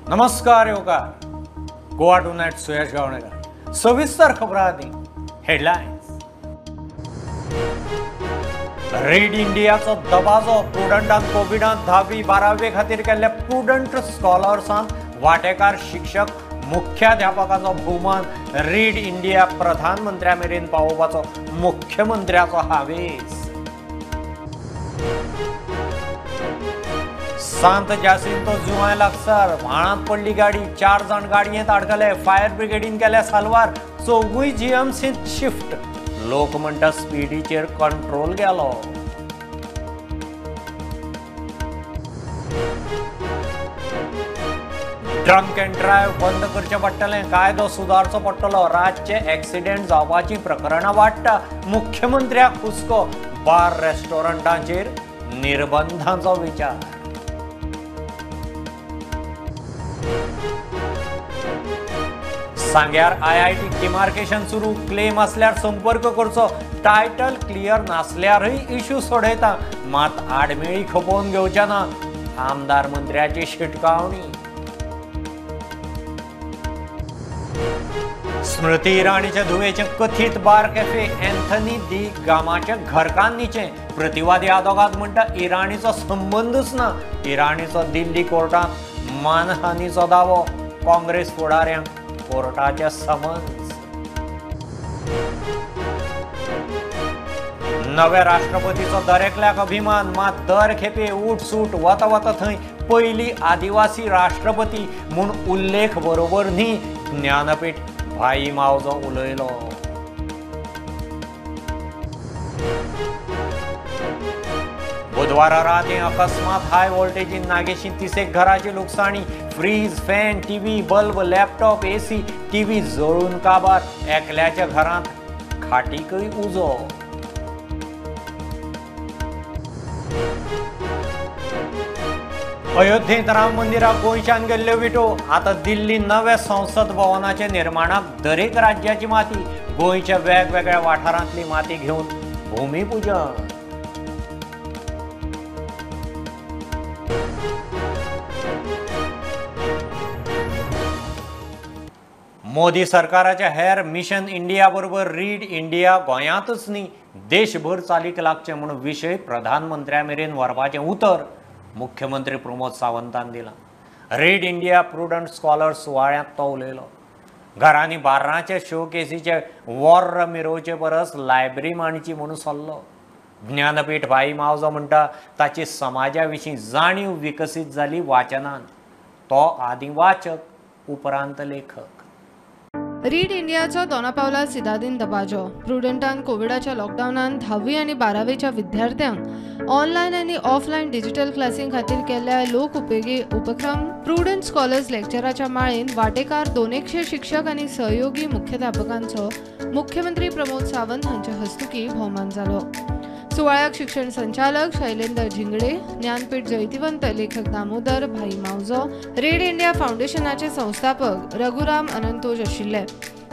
नमस्कार योकार गोवा टुनाइट सुयश गावणेकर सविस्तर खबरांनी headlines. Read इंडियाचो दबाजो प्रुडंटान कोविडांत 10वी-12वी खातीर केल्ल्या प्रुडंट स्कॉलर्सांक वांटेकार शिक्षक मुख्याध्यापकाचो भोवमान रीड इंडिया प्रधानमंत्र्या मेरेन पावोवपाचो मुख्यमंत्र्याचो हावेस। सांत जासिंतो जुवाय लागसार व्हाळांत पडली गाडी, 4 जाण गाडयेंत आडकले, फायर ब्रिगेडीन केल्या साल्वार, 4 जीएमसींत शिफ्ट। लोक म्हणटा स्पीडीचेर कंट्रोल गेलो। ड्रंक अँड ड्रायव्ह बंद करचें पडटलें, कायदो सुदारचो पडटलो, रातचे ॲक्सिडेंट जावपाची प्रकरणां वाडटा, मुख्यमंत्र्याक हुस्को, बार रेस्टॉरंटांचेर निर्बंधांचो विचार। सांग्यार आयआयटी डिमार्केशन सुरू, क्लेम असल्यार संपर्क करचो, टायटल क्लियर नासल्यारय इश्यू सोडयता, मात आडमेळी खपोवन घेवचे ना, आमदार मंत्र्याची शिटकावणी। स्मृती इराणीच्या धुवेचे कथीत बार कॅफे एंथनी दी गामाच्या घरकान्नीचे, प्रतिवादी आदोगाद म्हणटा इराणीचो संबंदच ना, इराणीचो दिल्ली कोर्टात मानहानीचो दावो, काँग्रेस फुडाऱ्यांक कोर्टाचे समन्स। नव्या राष्ट्रपतीचो दरेकल्याक अभिमान, मात दर खेपे उठसूट वता वता थंय पयली आदिवासी राष्ट्रपती म्हूण उल्लेख बरोबर न्ही, ज्ञानपीठ भाई मावजो उलयलो। बुधवारा राती अकस्मात हाय वोल्टेजीन नागेशी 30 घराची लुकसाणी, fridge, fan, TV, bulb, laptop, AC, TV जळून काबार, एकल्याच्या घरांत खाटीकय उजो। अयोध्येत राम मंदिराक गोंयच्यान गेल्ल्यो विटो, आता दिल्ली नव्या संसद भवनाच्या निर्माणाक दरेक राज्याची माती, गोंयच्या वेगवेगळ्या वाठारांतली माती घेवन भूमिपूजन। मोदी सरकाराच्या हेर मिशन इंडिया बरोबर रीड इंडिया गोंयांतच न्ही देशभर चालीक लागचे म्हणून विशय प्रधानमंत्र्या मेरेन व्हरपाचें उतर मुख्यमंत्री प्रमोद सावंतान दिलां। रीड इंडिया प्रुडंट स्कॉलर्स सुवाळ्यांत तो उलयलो। घरांनी बार्रांचे शो केसीचे वर्र मिरोवचे परस लायब्ररी मांडची म्हणून सल्लो। ज्ञानपीठ भाई मावजो म्हणटा ताची समाजा विशीं जाणीव विकसीत जाली वाचनान, तो आदी वाचक उपरांत लेखक। रीड इंडियाचो दोनापावला सिदादीन दबाजो, प्रुडंटान कोविडाच्या लॉकडाऊनान 10वी आणि 12वीच्या विद्यार्थ्यांक ऑनलायन आणि ऑफलायन डिजिटल क्लासिंग खातीर केल्ल्या लोक उपेगी उपक्रम प्रुडंट स्कॉलर्स लेक्चराच्या माळेन वांटेकार 200 शिक्षक आणि सहयोगी मुख्याध्यापकांचो मुख्यमंत्री प्रमोद सावंत हांच्या हस्तुकी भोवमान जालो। सुवाळ्याक शिक्षण संचालक शैलेंद्र झिंगडे, ज्ञानपीठ जैतिवंत लेखक दामोदर भाई मावजो, रीड इंडिया फाउंडेशनाचे संस्थापक रघुराम अनंतोज आशिल्ले।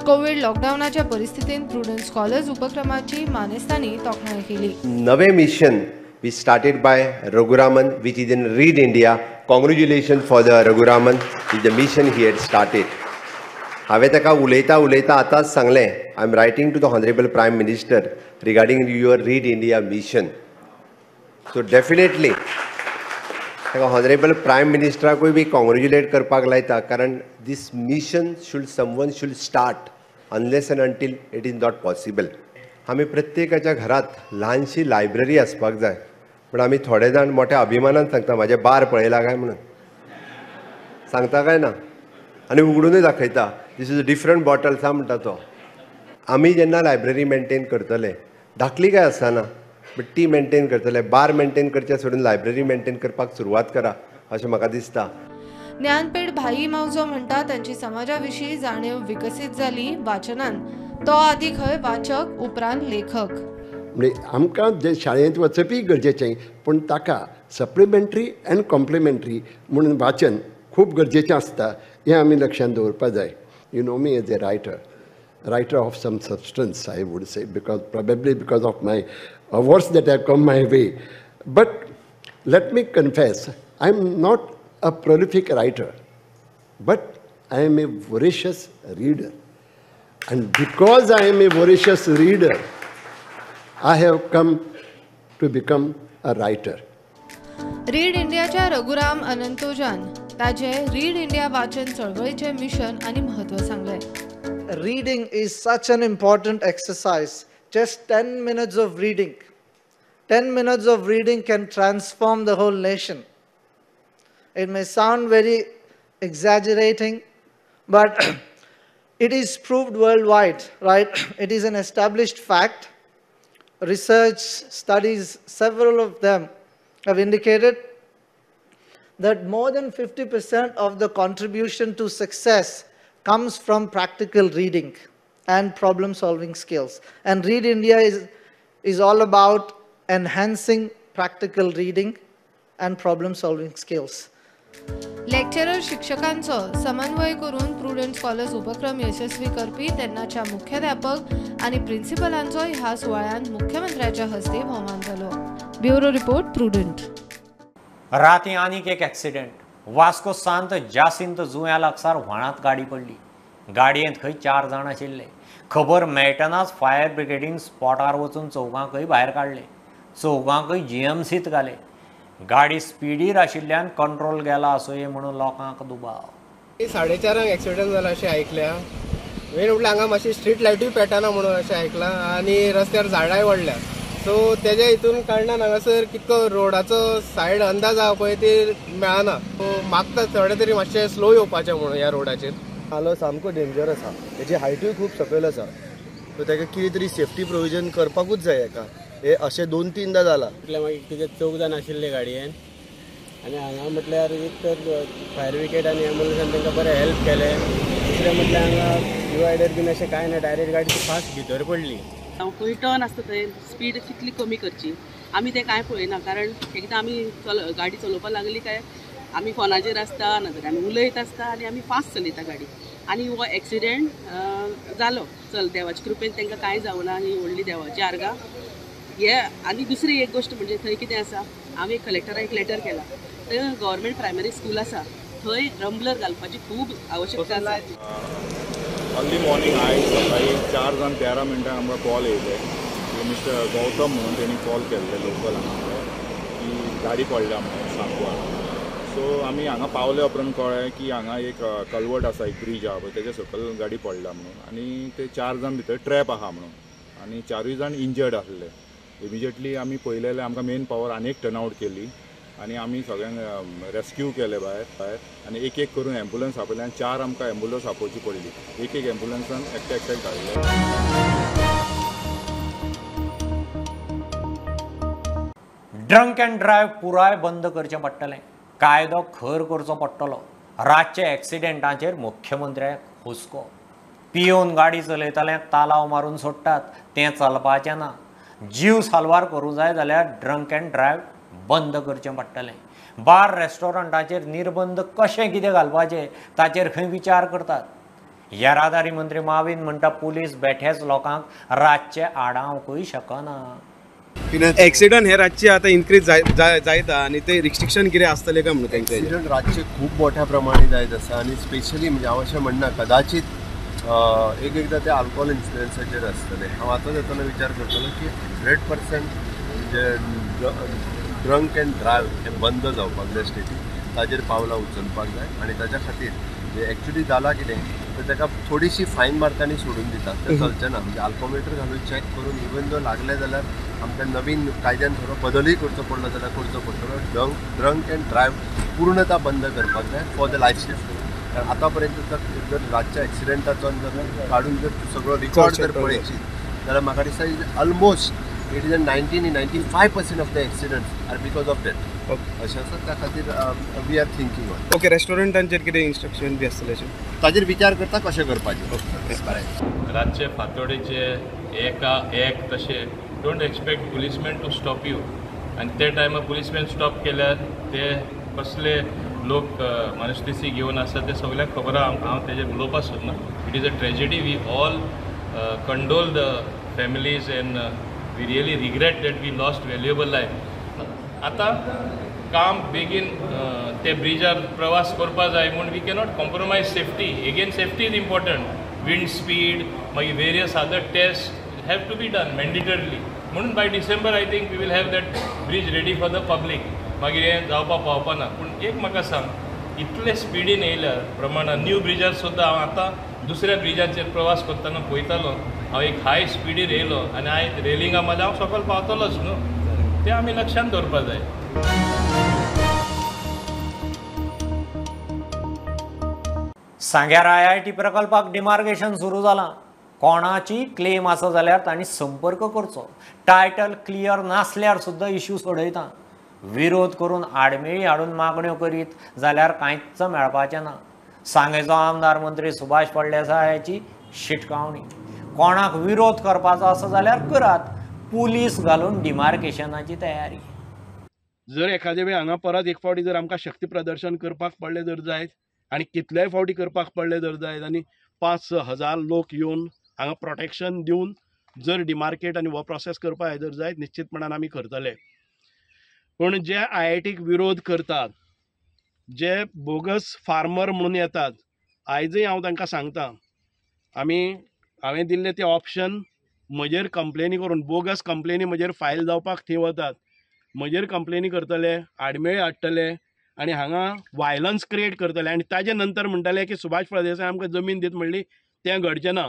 कोविड लॉकडाऊनाच्या परिस्थितीत प्रुडंट स्कॉलर्स उपक्रमाची मानेस्तांनी तोखणाय केली। नवे mission we started by Raghuraman which is in read India. Congratulations for the Raghuraman with the mission he had started. हांवें ताका उलयता आतांच सांगलें I am writing to the honourable prime minister regarding your read India mission. So definitely ताका honourable prime मिनिस्टराकूय be congratulate करपाक लायता, कारण this mission someone should start unless and until it is not possible. आमी प्रत्येकाच्या घरांत ल्हानशी library आसपाक जाय, पूण आमी थोडे जाण मोठ्या अभिमानान सांगता म्हाजे बार पळयला काय म्हणून, सांगता काय ना, आनी उगडूनय दाखयता this is a different bottles हा म्हणटा तो। आमी जेन्ना लायब्ररी मेंटेन करतले, धाकली काय आसना बट ती मेंटेन करतले, बार मेंटेन करचे सोडून लायब्ररी मेंटेन करपाक सुरवात करा अशें म्हाका दिसता। ज्ञानपीठ भाई मावजो म्हणटा तांची समाजा विशीं जाणीव विकसीत जाली वाचनान, तो आदी खंय वाचक उपरांत लेखक। म्हणजे आमकां जे शाळेंत वचपी गरजेचें, पूण ताका सप्लिमेंटरी एंड कॉम्प्लिमेंटरी म्हणून वाचन खूब गरजेचें आसता, हें आमी लक्षांत दवरपा जाय। You know me as a writer of some substance, I would say, probably because of my awards that have come my way. But let me confess, I'm not a prolific writer. but I am a voracious reader. And because I am a voracious reader, I have come to become a writer. Read इंडियाच्या रघुराम अनंतोजान ताजे read India वाचन चळवळीचे mission आणि महत्व सांगले. Reading is such an important exercise. Just 10 minutes of reading. 10 minutes of reading can transform the whole nation. It may sound very exaggerating, but it is proved worldwide, right? It is an established fact. Research studies, several of them have indicated that more than 50% of the contribution to success comes from practical reading and problem solving skills. And Read India is all about enhancing practical reading and problem solving skills. Lecturer शिक्षकांचो समन्वय करून prudent scholars उपक्रम यशस्वी करपी तेन्नाच्या मुख्याध्यापक आणि प्रिन्सिपलांचो ह्या सुवाळ्यात मुख्यमंत्र्याच्या हस्ते भोवमान जालो. Bureau report prudent. राती आनीक एक ॲक्सिडेंट. वास्को सांत जासिंत जुंया लागसार व्हाळांत गाडी पडली. गाडयेंत खंय 4 जाण आशिल्ले. खबर मेळटनाच फायर ब्रिगेडीन स्पॉटार वचून चौगांकय भायर काडले. चौगांकय जीएमसीत घाले. गाडी स्पिडीर आशिल्ल्यान कंट्रोल गेला असोय म्हणून लोकांक दुबाव. 4:30 ॲक्सिडेंट जाला अशें आयकल्या. मेन म्हटल्यार हांगा मातशी स्ट्रीट लायटूय पेटना म्हणून अशें आयकलां आनी रस्त्यार झाडांय वाडल्या. सो तेज्या हितून कारणान हांगासर कितको रोडाचो सायड अंदाज आहा पळय ती मेळना. सो मागता थोडे तरी मातशें स्लो येवपाचें म्हणून ह्या रोडाचेर. हालो सामको डेंजरस आहा. तेजी हायटूय खूब सकयल आसा. सो ताका कितें तरी सेफ्टी प्रोविजन करपाकूच जाय हेका. हे अशें 2-3दा जाला. मागीर कितें 4 जाण आशिल्ले गाडयेन आनी हांगा म्हटल्यार एक तर फायर ब्रिगेड आनी एम्बुलन्सान तांकां बरें हेल्प केलें. दुसरें म्हटल्यार हांगा डिवायडर बीन अशें कांय ना, डायरेक्ट गाडी फास्ट भितर पडली. खंय टर्न आसता थंय स्पीड कितली कमी करची आमी तें कांय पळयना. कारण एकदां आमी गाडी चलोवपाक लागली काय आमी फोनाचेर आसता नाजाल्यार आमी उलयत आसता आनी आमी फास्ट चलयता गाडी. आनी हो एक्सिडेंट जालो. चल देवाचे कृपेन तांकां कांय जावना आनी व्हडली देवाची आर्गां हे. आनी दुसरी एक गोश्ट म्हणजे थंय कितें आसा, हांवें कलेक्टराक एक लेटर केला. थंय गव्हर्मेंट प्रायमरी स्कूल आसा थंय रंबलर घालपाची खूब आवश्यकता आसा. अर्ली मॉर्निंग आयज सकाळी 4:13 आमकां कॉल येयले की मिस्टर गौतम म्हणून तेणी कॉल केल्ले लोकल हांगा की गाडी पडल्या म्हणून सांगवार. सो आमी हांगा पावले उपरांत कळ्ळें की हांगा एक कल्वर्ट आसा, एक ब्रीज आहा पळय तेजे सकयल गाडी पडल्या म्हणून. आनी ते 4 जाण भितर ट्रॅप आहा म्हणून आनी 4य जाण इंजर्ड आसले. इमिजिएटली आमी पळयलेले आमकां मेन पावर आनी एक टर्न आवट केली आनी आमी सगळ्यांक रेस्क्यू केले भायर आनी एक एक करून एम्बुलन्स आपयले आनी 4 आमकां एम्बुलन्स आपोवची पडली. एक एम्बुलन्सान एकट्याक काडले. ड्रंक अँड ड्रायव्ह पुराय बंद करचें पडटलें. कायदो खर करचो पडटलो. रातचे एक्सिडेंटाचेर मुख्यमंत्र्याक हुस्को. पियोन गाडी चलयतल्यांक तालाव मारून सोडटात तें चलपाचें ना. जीव साल्वार करूं जाय जाल्यार ड्रंक अँड ड्रायव्ह बंद करचें पडटलें. बार रेस्टॉरंटाचेर निर्बंध कशें कितें घालपाचें ताचेर खंय विचार करतात. येरादारी मंत्री माविन म्हणटा पुलीस बेठेच लोकांक रातचे आडावंकूय शकना. एक्सिडंट हे रातचे आतां इन्क्रीज जायता आनी ते रिस्ट्रिक्शन कितें आसतलें काय म्हणून तेंचे एक्सिडंट रातचे खूब मोठ्या प्रमाणे जायत आसा आनी स्पेशली म्हणजे हांव अशें म्हणना कदाचित एकदां ते अल्कोहोल इन्फ्लुएन्साचेर आसतले. हांव आतां येताना विचार करतलो की 100% म्हणजे ड्रंक अँड ड्रायव्ह हे बंद जावपाक जाय स्टेटीन. ताजेर पावलां उचलपाक जाय आनी ताच्या खातीर जे एक्चुली जाला कितें तर ताका थोडीशी फायन मारता आनी सोडून दितात. तें चलचें ना. म्हणजे अल्कोमीटर घालून चॅक करून इवन जो लागले जाल्यार आमकां नवीन कायद्यान थोडो बदलूय करचो पडलो जाल्यार करचो पडटलो. ड्रंक अँड ड्रायव्ह पूर्णता बंद करपाक जाय फॉर द लायफ सेफ्टी. कारण आतां पर्यंत जर रातच्या एक्सिडेंटाचो जर काडून जर सगळो रिकॉर्ड जर पळयची जाल्यार म्हाका दिसता almost it is 95% of the accidents are because of death. अशें आसा त्या खातीर we are thinking on. Okay रेस्टॉरंटांचेर कितें इन्स्ट्रक्शन बी आसतलें ताजेर विचार करता कशें करपाचें. रातचे फातोडेचे एक तशें don't expect policeman to stop you आनी ते टायमार पुलिसमॅन स्टॉप केल्यार ते कसले लोक मनस्थिती घेवन आसा ते सगळ्यांक खबर आहा. हांव तेजेर उलोवपाक सोदना. It is a tragedy. We all condole the families and we really regret that we lost valuable life. आतां काम बेगीन ते ब्रिजार प्रवास करपा जाय म्हूण we cannot compromise safety. Again safety is important. Wind speed मागीर various other test have to be done mandatorily. म्हणून by December I think we will have that bridge ready for the public. मागीर हें जावपा पावपा ना. पूण एक म्हाका सांग, इतले स्पिडीन येयल्यार प्रमाणान न्यू ब्रिजार सुद्दां हांव आतां दुसऱ्या ब्रिजाचेर प्रवास करतना पळयतालो. हांव एक हाय स्पिडीर येयलो आनी आयज रेलिंगा मदें हांव सकयल पावतलोच न्हू. तें आमी लक्षांत दवरपा जाय. सांग्यार IIT प्रकल्पाक डिमार्केशन सुरू जालां. कोणाची क्लेम आसा जाल्यार तांणी संपर्क करचो. टायटल क्लियर नासल्यार सुद्दां इश्यू सोडयता. विरोध करून आडमेळी हाडून मागण्यो करीत जाल्यार कांयच मेळपाचें ना. सांगेचो आमदार मंत्री सुभाष फळदेसायाची शिटकावणी. कोणाक विरोध करपाचो आसा जाल्यार करात. पुलीस घालून डिमार्केशनाची तयारी. जर एखादे वेळ हांगा परत एक फावटी जर आमकां शक्ती प्रदर्शन करपाक पडलें जर जायत आनी कितलेय फावटी करपाक पडलें जर जायत आनी 5-6 हजार लोक येवन हांगा प्रोटेक्शन दिवन जर डिमार्केट आनी हो प्रोसेस करपाक जर जायत निश्चितपणान आमी करतले. पूण जे IITक विरोध करतात, जे बोगस फार्मर म्हणून येतात, आयजय हांव तांकां सांगता, हांवें दिल्ले ते ऑप्शन म्हजेर कंप्लेनी करून बोगस कंप्लेनी म्हजेर फायल जावपाक थंय वतात. म्हजेर कंप्लेनी करतले, आडमेळी हाडटले आनी हांगा वायलन्स क्रिएट करतले आनी ताजे नंतर म्हणटले की सुभाष फळदेसाय आमकां जमीन दित म्हणली. तें घडचें ना.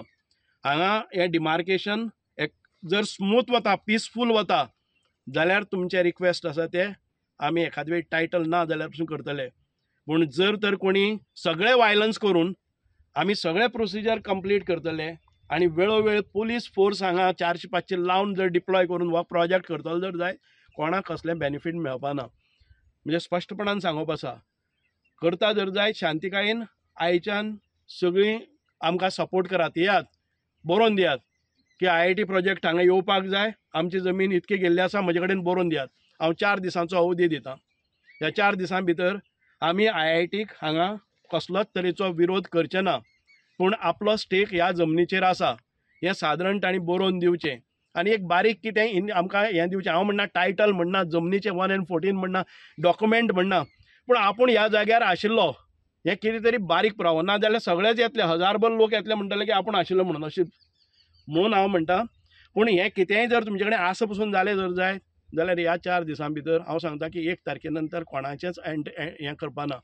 हांगा हें डिमार्केशन जर स्मूथ वता, पिसफूल वता जाल्यार तुमचे रिक्वेस्ट आसा ते आमी एखाद वेळ टायटल ना जाल्यार पसून करतले. पूण जर तर कोणी सगळे वायलन्स करून आमी सगळे प्रोसिजर कंप्लीट करतले आनी वेळोवेळ पुलीस फोर्स हांगा 400-500 लावन जर डिप्लॉय करून हो प्रोजेक्ट करतलो जर जाय कोणाक कसलें बेनिफीट मेळपा ना. म्हणजे स्पश्टपणान सांगप आसा, करता जर जाय शांतीकायेन आयच्यान सगळीं आमकां सपोर्ट करात. येयात, बरोवन दियात की IIT प्रोजेक्ट हांगा येवपाक जाय, आमची जमीन इतकी गेल्ली आसा, म्हजे कडेन बरोवन दियात. हांव 4 दिसांचो अवधी दितां. ह्या 4 दिसां भितर आमी IITक हांगा कसलोच तरेचो विरोध करचे ना. पूण आपलो स्टेक ह्या जमनीचेर आसा हें सादारण तांणी बरोवन दिवचें. आनी एक बारीक कितें आमकां हें दिवचें. हांव म्हणना टायटल म्हणना, जमनीचें 1/14 म्हणना, डॉक्युमेंट म्हणना, पूण आपूण ह्या जाग्यार आशिल्लो हें कितें तरी बारीक पुरावो. ना जाल्यार सगळेच येतले, हजारभर लोक येतले म्हणटले की आपूण आशिल्लो म्हणून. अशें म्हणून हांव म्हणटा. पूण हें कितेंय जर तुमचे कडेन आस पसून जालें जर जायत जाल्यार ह्या 4 दिसां भितर हांव सांगता की 1 तारखे नंतर कोणाचेंच हें करपाना.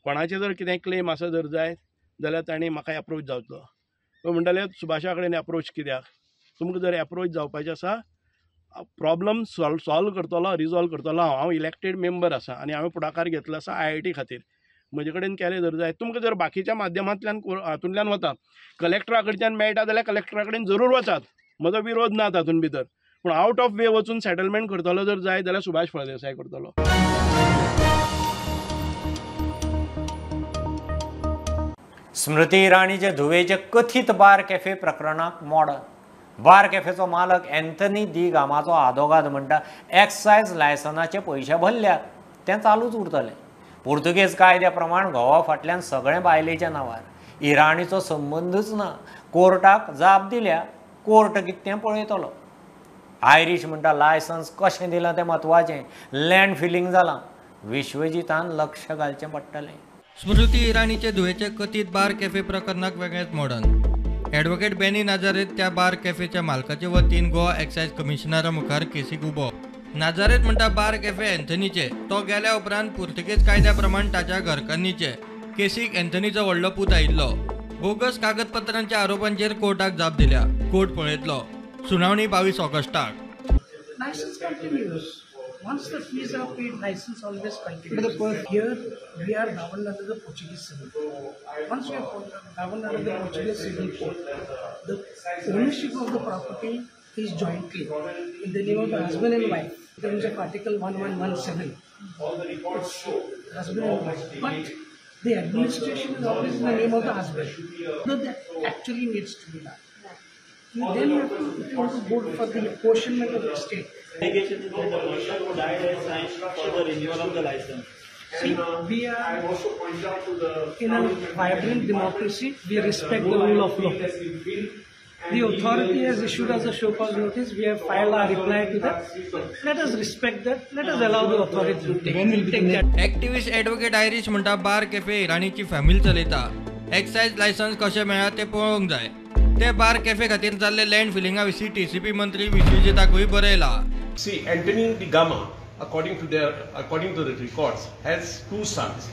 कोणाचें जर कितें क्लेम आसा जर जायत जाल्यार तांणी म्हाका एप्रोच जावचो. तो म्हणटले सुभाषा कडेन एप्रोच कित्याक? तुमकां जर एप्रोच जावपाचें आसा, प्रॉब्लम सॉल्व करतलो, रिजॉल्व करतलो हांव इलेक्टेड मेंबर आसा आनी हांवें फुडाकार घेतलो आसा IIT खातीर. म्हजे कडेन केलें जर जाय. तुमकां जर बाकीच्या माध्यमांतल्यान हातूंतल्यान वता, कलेक्टरा कडच्यान मेळटा जाल्यार कलेक्टरा कडेन जरूर वचात. म्हजो विरोध ना तातूंत भितर. पूण आउट ऑफ वे वचून सेटलमेंट करतलो जर जाय जाल्यार सुभाष फळदेसाय करतलो. स्मृती इराणीचे धुवेचे कथीत बार कॅफे प्रकरणाक मोड. बार कॅफेचो मालक एन्थनी दी गामाचो आदोगाद म्हणटा एक्सायज लायसनाचे पयशे भरल्यात, तें चालूच उरतलें. पुर्तुगेज कायद्या प्रमाण घोवा फाटल्यान सगळें बायलेच्या नांवार. इराणीचो संबंदच ना. कोर्टाक जाप दिल्या, कोर्ट कितें तें पळयतलो. आयरिश म्हणटा लायसन्स कशें दिलां तें म्हत्वाचें. लँड फिलिंग जालां. विश्वजितान लक्ष घालचें पडटलें. स्मृती इराणीचे धुवेचे कथीत बार कॅफे प्रकरणाक वेगळेच मोडन. ॲडव्होकेट बेनी नाजारेत त्या बार कॅफेच्या मालकाचे वतीन गोवा एक्सायज कमिशनरा मुखार केसीक उबो. नाजारेत म्हणटा बार कॅफे एन्थनीचे. तो गेल्या उपरांत पुर्तुगेज कायद्या प्रमाण ताच्या घरकान्नीचे. केसीक एन्थनीचो व्हडलो पूत आयिल्लो. बोगस कागदपत्रांच्या आरोपांचेर कोर्टाक जाप दिल्या. कोर्ट पळयतलो. सुनावणी 22 ऑगस्टाक. License continues. Once the fees are paid, license always continues. Here we are governed under the Portuguese Civil Code. Once we are governed under the Portuguese Civil Code, the ownership of the property is jointly in the name of the husband and wife. In terms of Article 1117, it's husband and wife. But the administration is always in the name of the husband. So that actually needs to be done. Then you have to, if you want to go for the apportionment of the estate. Allegations that the person who died has signed for the renewal of the license. See, we are in a vibrant democracy. We respect the rule of law. The authority has issued us a show cause notice. We have filed our reply to that. Let us respect that. Let us allow the authority to take that. Activist advocate Irish म्हणटा बार cafe इराणीची family चलयता. Excise licence कशें मेळ्ळा तें पळोवंक जाय. ते बार cafe खातीर जाल्ले लँड फिलिंगा विशीं TCP मंत्री विश्वजिताकूय बरयला. See, Anthony de Gama, according to the records, has 2 sons,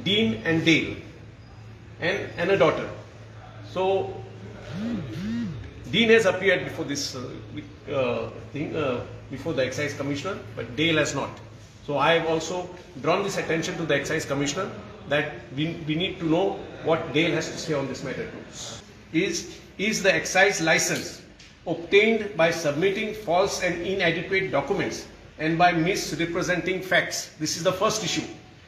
Dean and Dale, and a daughter. So, Dean has appeared before this before the excise commissioner, but Dale has not. So I have also drawn this attention to the excise commissioner that we need to know what Dale has to say on this matter too. Is the excise license obtained by submitting false and inadequate documents and by misrepresenting facts? This is the first issue.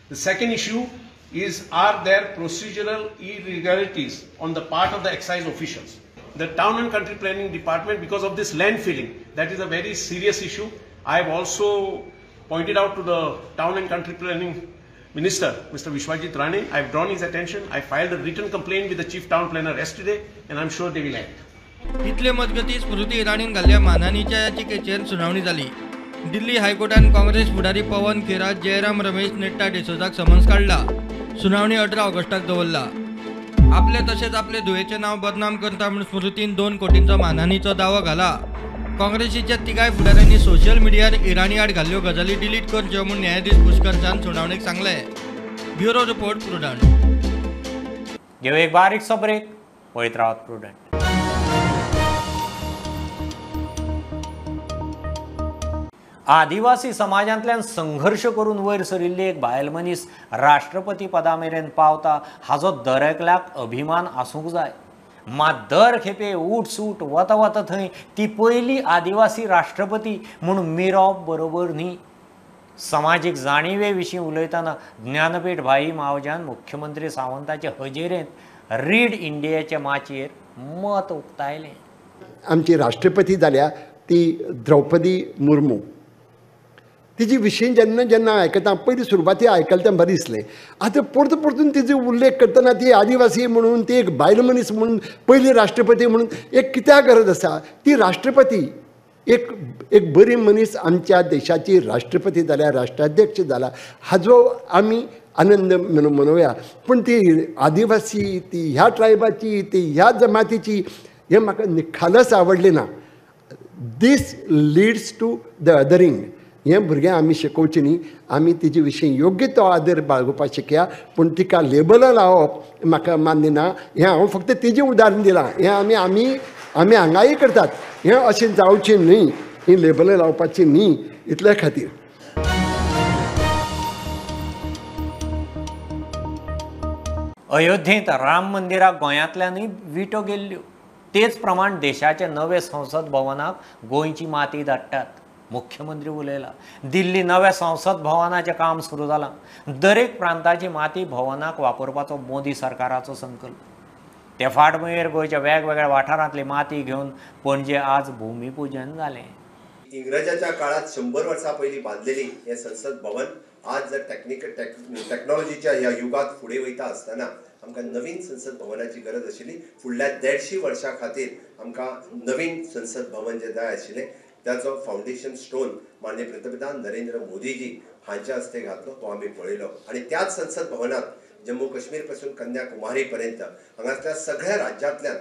The second issue is, are there procedural irregularities on the part of the excise officials? The Town and Country Planning Department, because of this land filling, that is a very serious issue. I have also pointed out to the Town and Country Planning Minister, Mr. Vishwajit Rane. I have drawn his attention. I filed a written complaint with the Chief Town Planner yesterday, and I'm sure they will act. इतले मजगती स्मृती इराणीन घाल्ल्या मानहानीच्या याचिकेचेर सुनावणी जाली. दिल्ली हायकोर्टान काँग्रेस फुडारी पवन खेरा, Jairam Ramesh नेट्टा डिसोजाक summons काढला. सुनावणी 18 ऑगस्टाक दवरला. आपले तसेच आपले धुवेचे नाव बदनाम करता म्हणून स्मृतीन 2 कोटींचो मानहानीचो दावो घाला. काँग्रेसीच्या तिगाय फुडाऱ्यांनी सोशल मिडियार इराणी आड घाल्ल्यो गजाली डिलीट करच्यो म्हूण न्यायाधीश पुष्करसान सुनावणेक सांगले. Bureau report prudent. घेऊ एक बारीकसो ब्रेक. पळयत रावत प्रुडंट. आदिवासी समाजांतल्यान संघर्ष करून वयर सरिल्ली एक बायल मनीस राष्ट्रपती पदा मेरेन पावता हाजो दरेकल्याक अभिमान आसूंक जाय. मात दर खेपे उठ सूट वता वता थंय ती पयली आदिवासी राष्ट्रपती म्हणून मिरप बरोबर न्ही. समाजीक जाणीवे विशीं उलयतना ज्ञानपीठ भाई मावजान मुख्यमंत्री सावंताचे हजेरेंत रीड इंडियाचे माचयेर मत उक्तायलें. आमची राष्ट्रपती जाल्या ती द्रौपदी मुर्मू. तिची विशीं जेन्ना जेन्ना आयकता पयलीं सुरवाती आयकलें तें बरें दिसलें. आतां परतून परतून तिचो उल्लेख करतना ती आदिवासी म्हणून ती एक बायल मनीस म्हणून पयली राष्ट्रपती म्हणून एक कित्याक गरज आसा. ती राष्ट्रपती एक बरी मनीस आमच्या देशाची राष्ट्रपती जाल्या, राष्ट्राध्यक्ष जाला हाजो आमी आनंद मनोवया. पूण ती आदिवासी, ती ह्या ट्रायबाची, ती ह्या जमातीची, हें म्हाका निखालस आवडलें ना. दीस लिड्स टू द अदरींग. हें भुरग्यां आमी शिकोवचें न्ही. आमी तिचे विशीं योग्य तो आदर बाळगोवपाक शिकया. पूण तिका लेबलां लावप म्हाका मान्य ना. हें हांव फक्त तिजें उदाहरण दिलां. हें आमी हांगाय करतात. हें अशें जावचें न्ही. ही लेबलां लावपाची न्ही. इतल्या खातीर अयोध्येंत राम मंदिराक गोंयांतल्यानय विटो गेल्ल्यो. तेच प्रमाण देशाचे नवे संसद भवनाक गोंयची माती धाडटात. मुख्यमंत्री उलयला. दिल्ली नव्या संसद भवनाचें काम सुरू जालां. दरेक प्रांताची माती भवनाक वापरपाचो मोदी सरकाराचो संकल्प. ते फाटभुंयेर गोंयच्या वेगवेगळ्या वाठारांतली माती घेवन पणजे आज भुमिपूजन जालें. इंग्रजाच्या काळात 100 वर्सां पयलीं बांदलेली हें संसद भवन आज जर टॅक्नॉलॉजीच्या ह्या युगात फुडें वयता आसतना आमकां नवीन संसद भवनाची गरज आशिल्ली. फुडल्या 150 वर्सां खातीर आमकां नवीन संसद भवन जें जाय आशिल्लें त्याचो फाउंडेशन स्टोन माननीय पंतप्रधान नरेंद्र मोदीजी हांच्या हस्ते घातलो. तो आमी पळयलो. आनी त्याच संसद भवनात जम्मू काश्मीर पासून कन्याकुमारी पर्यंत हांगासल्या सगळ्या राज्यांतल्यान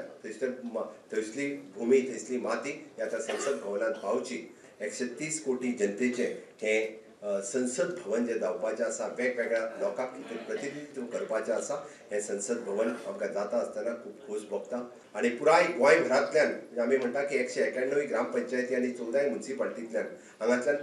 थंयसली भूमी, थंयसली माती ह्या संसद भवनात पावची. 130 कोटी जनतेचे हें संसद भवन जे जावपाचें आसा, वेगवेगळ्या लोकांक प्रतिनिधित्व करपाचें आसा. हें संसद भवन आमकां जाता आसतना खूब खोस भोगता. आनी पुराय गोंयभरांतल्यान आमी म्हणटा की 191 ग्रामपंचायती आनी 14 म्युनिसिपालिटींतल्यान हांगातल्यान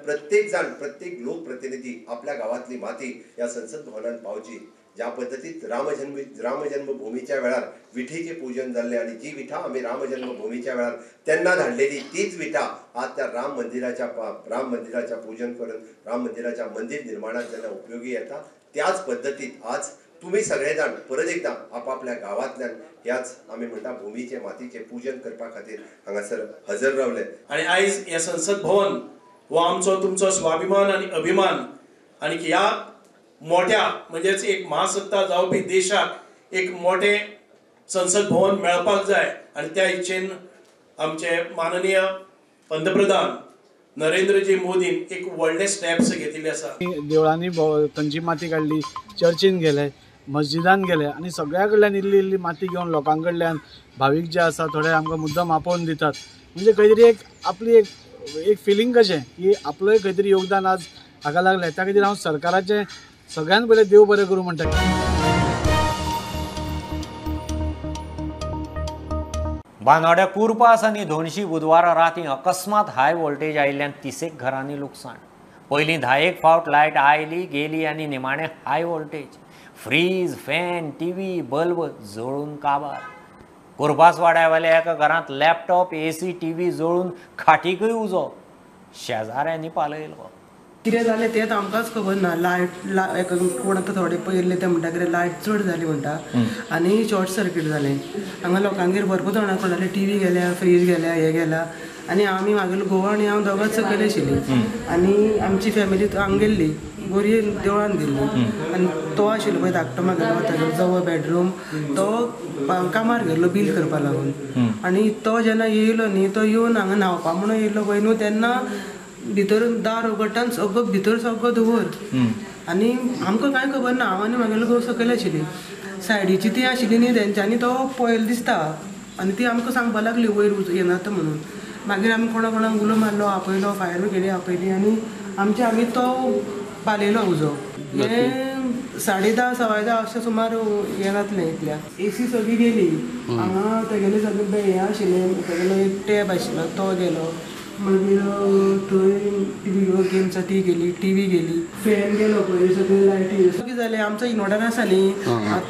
प्रत्येक लोकप्रतिनिधी आपल्या गांवांतली माती ह्या संसद भवनात पावची. ज्या पद्दतीत रामजन्मभूमीच्या वेळार विठेचें पूजन जाल्लें आनी जी विठा आमी रामजन्मभूमीच्या वेळार तेन्ना धाडलेली तीच विठा आज त्या राम मंदिराच्या पूजन करून राम मंदिराच्या मंदिर निर्माणात जेन्ना उपयोगी येता, त्याच पद्दतीत आज तुम्ही सगळे जाण परत एकदा आपापल्या गावांतल्यान ह्याच आमी म्हणटा भूमीचे मातीचे पूजन करपा खातीर हांगासर हजर रावले. आनी आयज हे संसद भवन हो आमचो तुमचो स्वाभिमान आनी अभिमान. आनी ह्या मोठ्या म्हणजेच एक महासत्ता जावपी देशाक एक मोठे संसद भवन मेळपाक जाय. आनी त्या इच्छेन आमचे माननीय पंतप्रधान नरेंद्रजी मोदीन एक व्हडले स्टेप्स घेतिल्ले आसा. देवळांनी खंयची माती काडली, चर्चीन गेले, मस्जिदान गेले आनी सगळ्या कडल्यान इल्ली इल्ली माती घेवन लोकां कडल्यान भावीक जे आसा थोडे आमकां मुद्दम आपोवन दितात. म्हणजे खंय तरी एक आपली एक फिलींग कशें की आपलोय खंय तरी योगदान आज हाका लागलें. त्या खातीर हांव सरकाराचें सगळ्यान पयलें देव बरें करूं म्हणटा. बांदोड्या कुरपास आनी दोनशी बुधवारा राती अकस्मात हाय वोल्टेज आयिल्ल्यान 30 घरांनी लुकसाण. पयलीं 10 फावट लायट आयली गेली आनी निमाणें high voltage. Fridge, fan, TV, bulb जळून काबार. कुरपास वाड्यावेल्या एका घरांत लॅपटॉप, AC, टीव्ही जळून खाटीकय उजो. शेजाऱ्यांनी पालयलो. कितें जालें तें आमकांच खबर ना. लायट कोण आतां थोडे पयले ते म्हणटा कितें लायट चड जाली म्हणटा आनी शॉर्ट सर्कीट जालें. हांगा लोकांगेर भरपूर जाणां कोणाले टीव्ही गेल्या, फ्रीज गेल्या, हे गेल्या आनी आमी म्हागेलो घोव आनी हांव दोगांच सकयल आशिल्लीं आनी आमची फॅमिली हांगा गेल्ली बरी देवळान गेल्ली आनी तो आशिल्लो पळय धाकटो म्हागेलो वतालो जवळ बेडरूम तो कामार गेल्लो बील करपा लागून आनी तो जेन्ना येयलो न्ही तो येवन हांगा न्हांवपा म्हणून येयल्लो पळय न्हू तेन्ना भितर दार उगडटा सगळो भितर सगळो धुंवर आनी आमकां कांय खबर ना. हांव आनी म्हागेलो घोव सकयल आशिल्ली. सायडीची ती आशिल्ली न्ही तेंच्यांनी तो पळयलो दिसता आनी ती आमकां सांगपा लागली वयर येनात म्हणून. मागीर आमी कोणा कोणाक उलो मारलो, आपयलो, फायर ब्रिगेडी आपयली आनी आमी तो पालयलो उजो. हे 10:30 10:15 अशें सुमार हे जातलें इतल्या. AC सगळी गेली. हांगा तेगेले सगळे हें आशिल्लें तेगेलो एक टॅब आशिल्लो तो गेलो. मागीर थंय गेम्स ती गेली, टीव्ही गेली, फॅन गेलो पळय, सगळी लायटी सगळी जालें. आमचो इन्वर्टर आसा न्ही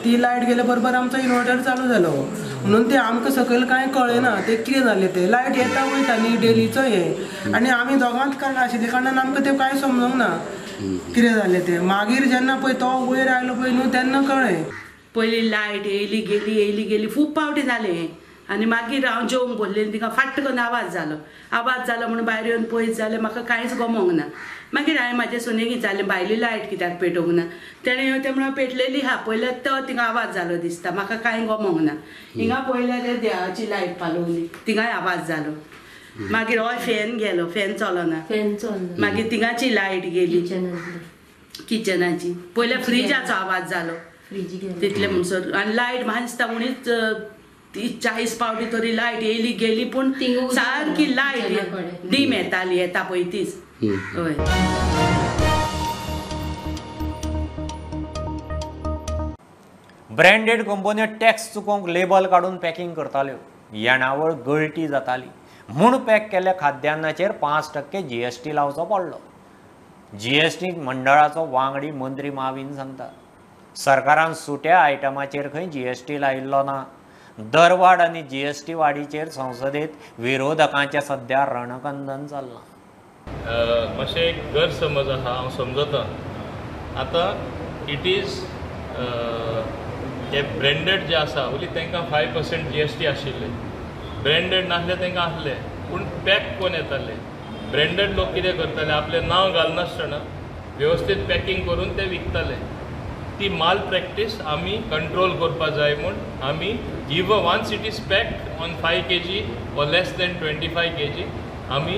ती लायट गेल्या बरोबर आमचो इन्वर्टर चालू जालो म्हणून ते आमकां सकयल कांय कळना ते कितें जालें तें. लायट येता वयता न्ही डेलीचो हें आनी आमी दोगांच कारण आशिल्ले कारणान आमकां तें कांय समजूंक ना कितें जालें तें. मागीर जेन्ना पळय तो वयर आयलो पळय न्हू तेन्ना कळ्ळें. पयलीं लायट येयली गेली खूब फावटी जालें आनी मागीर हांव जेवंक बोल्लें तिका फाट्ट करून आवाज जालो म्हणून भायर येवन पळयत जाल्यार म्हाका कांयच गमोंक ना. मागीर हांवें म्हाजे सुनेक विचारलें भायली लायट कित्याक पेटोवंक ना. तेणें तें म्हणून पेटलेली आहा पयल्यार तो तिका आवाज जालो दिसता म्हाका कांय गमोंक ना. हिंगा पळयल्यार ते देवाची लायट पालोवली तिगाय आवाज जालो. मागीर हय फॅन गेलो, फॅन चलना. मागीर तिगाची लायट गेली किचनाची. पयल्यार फ्रिजाचो आवाज जालो तितले म्हणसर आनी लायट म्हाका दिसता उणीच 30-40 फावटी तरी लायट येयली गेली पूण सारकी लायट डीम येता पळय तीच. हय. ब्रँडेड कंपन्यो टॅक्स चुकोवंक लेबल काडून पॅकिंग करताल्यो. येणावळ गळटी जाताली म्हूण पॅक केल्ल्या खाद्यान्नाचेर 5% GST लावचो पडलो. GST मंडळाचो वांगडी मंत्री माविन सांगता. सरकारान सुट्या आयटमाचेर खंय GST लायिल्लो ना. दरवाड आनी GST वाडीचेर संसदेत विरोधकांचे सध्या रणकंदन चल्लां. मातशें एक गैरसमज आहा हांव समजता. आतां इट इज हे ब्रँडेड जे आसा ओली तांकां 5% GST आशिल्ले. ब्रँडेड नासले तांकां आसले पूण पॅक कोण येताले. ब्रँडेड लोक कितें करताले आपलें नांव घालनासतना वेवस्थीत पॅकिंग करून ते विकताले. ती माल प्रॅक्टीस आमी कंट्रोल करपा जाय म्हूण आमी even once it is packed on 5 kg or less than 25 kg आमी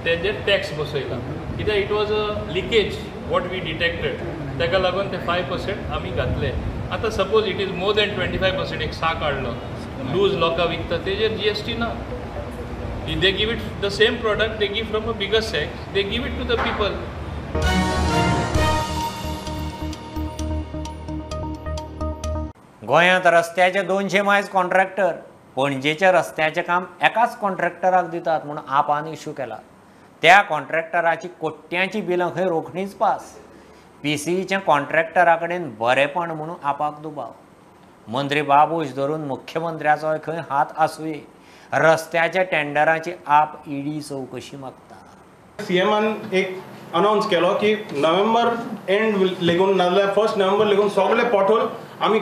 तेजेर टॅक्स बसयला. कित्याक it was a leakage what we detected ताका लागून ते 5% आमी घातले. आतां suppose it is more than 25% एक साक काडलो लूज लोकां विकता तेजेर GST ना. They give it the same product they give from a bigger sacks they give it to the people. गोंयांत रस्त्याचे 200 मायज कॉन्ट्रॅक्टर पणजेच्या रस्त्याचें काम एकाच कॉन्ट्रॅक्टराक दितात म्हूण आपान इश्यू केला. त्या कॉन्ट्रॅक्टराची कोट्यांची बिलां खंय रोखडीच पास. PCEचें कॉन्ट्रॅक्टरा कडेन बरेपण म्हणून आपाक दुबाव. मंत्री बाबूश धरून मुख्यमंत्र्याचो खंय हात आसूंये. रस्त्याच्या टेंडराची आप ED चवकशी मागता. CMन एक अनाउन्स केलो की नोव्हेंबर एंड लेगून नाजाल्यार 1 नोव्हेंबर लेगून सगळे पॉटहोल आमी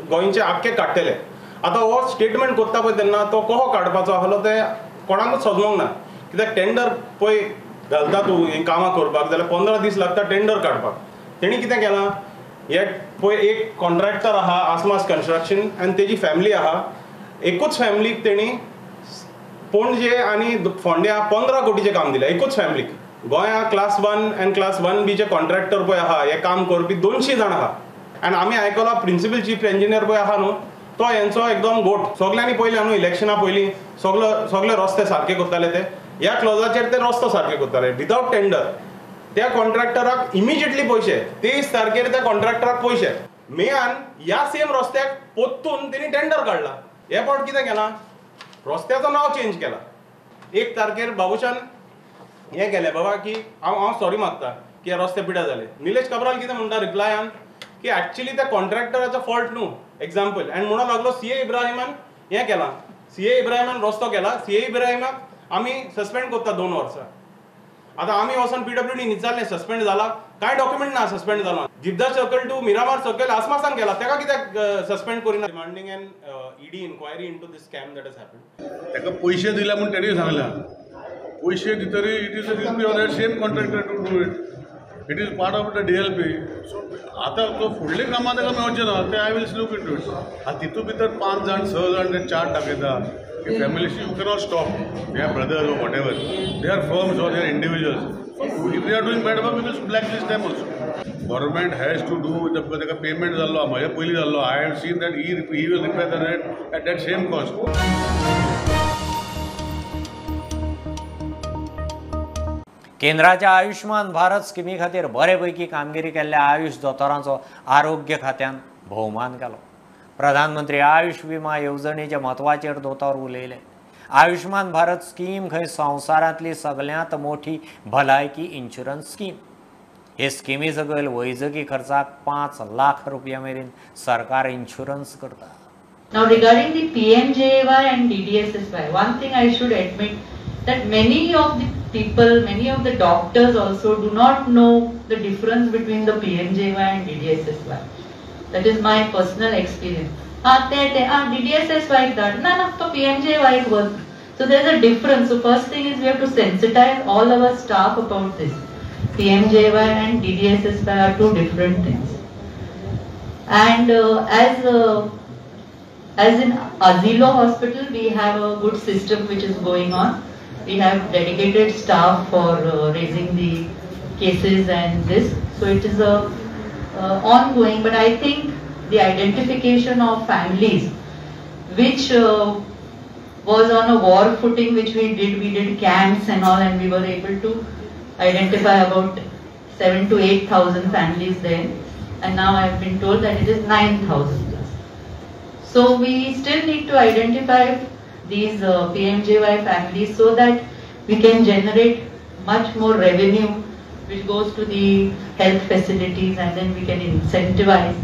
गोंयचे आख्खे काडटले. आतां हो स्टेटमेंट करता पळय तेन्ना तो कसो काडपाचो आसलो ते कोणाकूच समजूंक ना. कित्याक टेंडर पळय घालता तूं ही कामां करपाक जाल्यार 15 दीस लागता टेंडर काडपाक. तेणी कितें केलां हे पळय एक कॉन्ट्रॅक्टर आहा आसमास कन्स्ट्रक्शन आनी तेजी फॅमिली आहा. एकूच फॅमिलीक तेणी पणजे आणि फोंड्या 15 कोटीचें काम दिलें एकूच फॅमिलीक. गोंया क्लास 1 आनी क्लास 1B चे कॉन्ट्रॅक्टर पळय आहा हे काम करपी 200 जाण आहा. आनी आमी आयकलां प्रिंसिपल चीफ इंजिनियर पळय आहा न्हू तो हेंचो एकदम गोट. सगल्यांनी पयलें न्हू इलेक्शना पयलीं सगळे रस्ते सारके करताले ते. ह्या क्लॉजाचेर ते रस्तो सारके करताले विदाउट टेंडर. त्या कॉन्ट्रॅक्टराक इमिजिएटली पयशे 23 तारखेर त्या कॉन्ट्रॅक्टराक पयशे. मेयान ह्या सेम रस्त्याक पोत्तून तेणी टेंडर काडला. हे फावट कितें केलां रस्त्याचो नांव चेंज केला. 1 तारखेर बाबुशान हे केलें बाबा की हांव सॉरी मागता की हे रस्ते पिड्यार जाले. निलेश काब्राल कितें म्हणटा रिप्लायान की एक्चुअली त्या कॉन्ट्रॅक्टराचो फॉल्ट न्हू एग्जाम्पल आनी म्हणून लागलो सीए इब्राहिमान हें केलां. सीए इब्राहिमान रस्तो केला. सीए इब्राहिमाक आमी सस्पेंड करता 2 वर्सां. आतां आमी वचून PWD निचारलें सस्पेंड जाला कांय डॉक्युमेंट ना सस्पेंड जाला. जिद्दा सर्कल टू मिरामार सर्कल आसमासान गेला तेका कित्याक सस्पेंड करिना. Demanding an ED inquiry into this scam that has happened. ताका पयशे दिले म्हूण तेणी सांगला. पयशे दितरी it is a duty of that same contractor to do it. It is part of the DLP. So आतां तो फुडली कामां ताका मेळचें ना ते I will look into it. आतां तितून भितर 5 जाण 6 जाण ते चार्ट दाखयता की फॅमिलीशी you cannot stop. They are brothers or whatever they are firms or they are individuals. If they are doing bad work we will blacklist them also. Government has to do ताका payment जाल्लो म्हज्या पयलीं जाल्लो. I have seen that he will repair the rate at that same cost. केंद्राच्या आयुष्मान भारत स्किमी खातीर बरेपैकी कामगिरी केल्ल्या आयुष दोतोरांचो आरोग्य खात्यान भोवमान केलो. प्रधानमंत्री आयुष विमा येवजणेच्या म्हत्वाचेर दोतोर उलयले. आयुष्मान भारत स्कीम खंय संवसारांतली सगळ्यांत मोठी भलायकी इन्शुरन्स स्कीम. हे स्किमी सकयल वैजकी खर्चाक 5 लाख रुपया मेरेन सरकार इन्शुरन्स करता. Now regarding the PMJAY and DDSSY, one thing I should admit that many of the people, many of the doctors also do not know the difference between the PMJAY and DDSSY. That is my personal experience. DDSSY that no, so PMJAY is one. So there is a difference. So first thing is we have to sensitize all our staff about this. PMJAY and DDSSY are 2 different things. And as in Azilo Hospital, we have a good system which is going on. We have dedicated staff for raising the cases and this. So it is ongoing. But I think the identification of families, which was on a war footing, which we did camps and all, and we were able to identify about 7,000 to 8,000 families there. And now I have been told that it is 9,000 plus. So we still need to identify these PMJAY families so that we can generate much more revenue which goes to the health facilities, and then we can incentivize.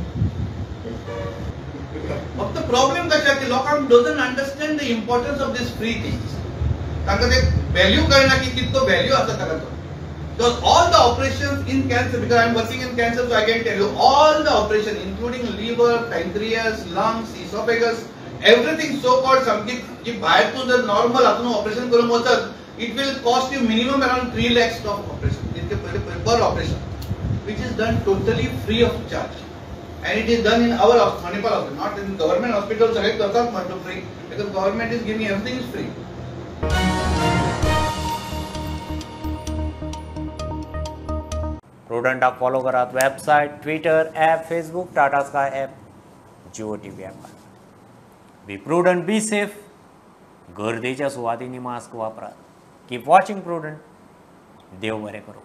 But the problem is that the local doesn't understand the importance of these free things. ताका ते value करना की कितो value आता ताका तो. Because all the operations in cancer, because I am working in cancer, so I can tell you all the operations, including liver, pancreas, lungs, esophagus, everything so-called something जी बाहेर तू जर normal आपण operation करून वचत, it will cost you minimum around 3 lakhs of operation. Per operation, which is done totally free of charge, and it is done in our Manipal hospital, not in government hospitals. Select करतात पण free, because government is giving everything is free. प्रुडंटाक follow करात. Website, Twitter, app, Facebook, Tata Sky app, Jio TV app. Be Prudent, be safe. गर्देच्या सुवातींनी mask वापरात. Keep watching prudent. देव बरें करूं.